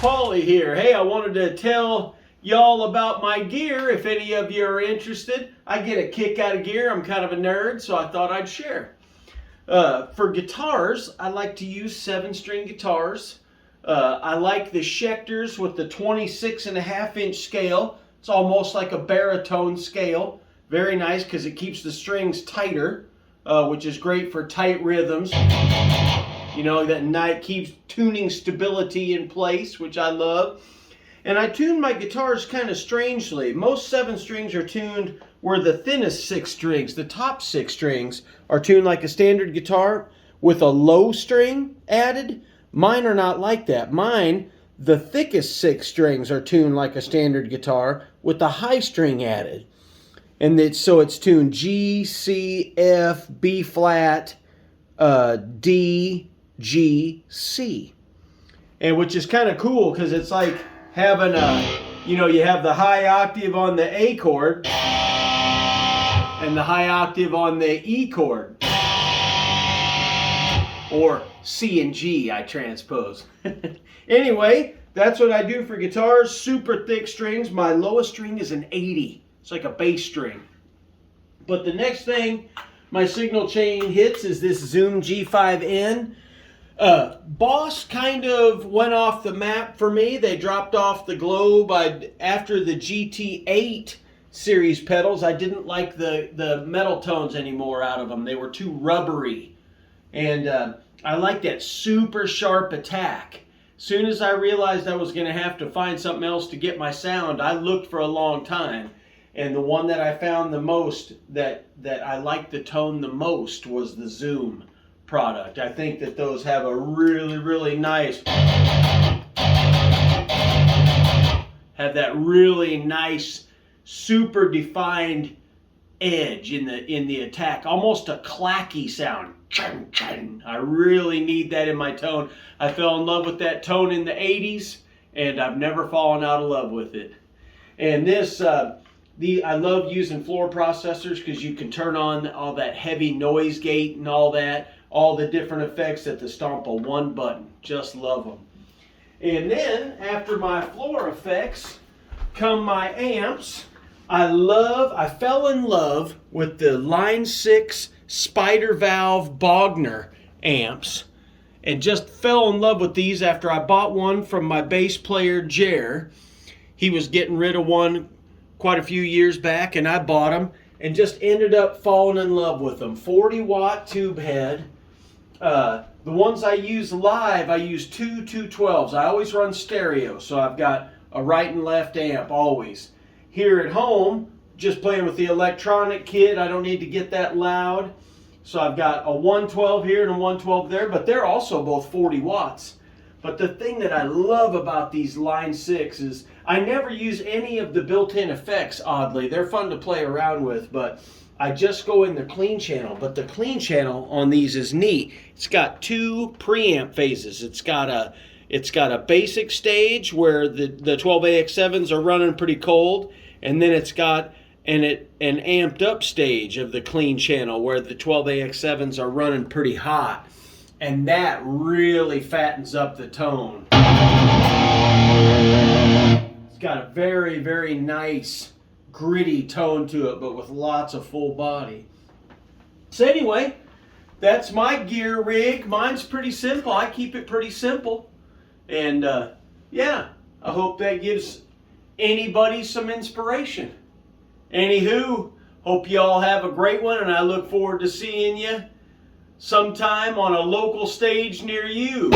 Paulie here. Hey, I wanted to tell y'all about my gear if any of you are interested. I get a kick out of gear. I'm kind of a nerd, so I thought I'd share. For guitars, I like to use 7-string guitars. I like the Schecters with the 26.5-inch scale. It's almost like a baritone scale. Very nice because it keeps the strings tighter, which is great for tight rhythms. You know, that night keeps tuning stability in place, which I love. And I tune my guitars kind of strangely. Most 7 strings are tuned where the thinnest 6 strings, the top 6 strings, are tuned like a standard guitar with a low string added. Mine are not like that. Mine, the thickest 6 strings are tuned like a standard guitar with the high string added. And so it's tuned G, C, F, B flat, D, G, C. And which is kind of cool because it's like having you have the high octave on the A chord and the high octave on the E chord. Or C and G, I transpose. Anyway, that's what I do for guitars. Super thick strings. My lowest string is an 80. It's like a bass string. But the next thing my signal chain hits is this Zoom G5N. Boss kind of went off the map for me. They dropped off the globe. After the GT8 series pedals, I didn't like the metal tones anymore out of them. They were too rubbery. And I like that super sharp attack. Soon as I realized I was going to have to find something else to get my sound, I looked for a long time. And the one that I found the most, that I liked the tone the most, was the Zoom product. I think that those have a really, really nice, super defined edge in the attack, almost a clacky sound. I really need that in my tone. I fell in love with that tone in the 80s, and I've never fallen out of love with it. And this, I love using floor processors because you can turn on all that heavy noise gate and all that, all the different effects at the stomp of one button. Just love them. And then after my floor effects come my amps. I fell in love with the Line 6 Spider Valve Bogner amps and just fell in love with these after I bought one from my bass player Jer. He was getting rid of one quite a few years back and I bought them and just ended up falling in love with them. 40-watt tube head. The ones I use live, I use two 212s. I always run stereo, so I've got a right and left amp always. Here at home, just playing with the electronic kit, I don't need to get that loud. So I've got a 112 here and a 112 there, but they're also both 40 watts. But the thing that I love about these Line 6 is I never use any of the built-in effects, oddly. They're fun to play around with, but I just go in the clean channel. But the clean channel on these is neat. It's got 2 preamp phases. It's got a basic stage where the 12AX7s are running pretty cold, and then it's got an amped up stage of the clean channel where the 12AX7s are running pretty hot. And that really fattens up the tone. It's got a very, very nice gritty tone to it, but with lots of full body. So anyway, that's my gear rig. Mine's pretty simple. I keep it pretty simple. And yeah, I hope that gives anybody some inspiration. Anywho, hope you all have a great one, and I look forward to seeing you sometime on a local stage near you.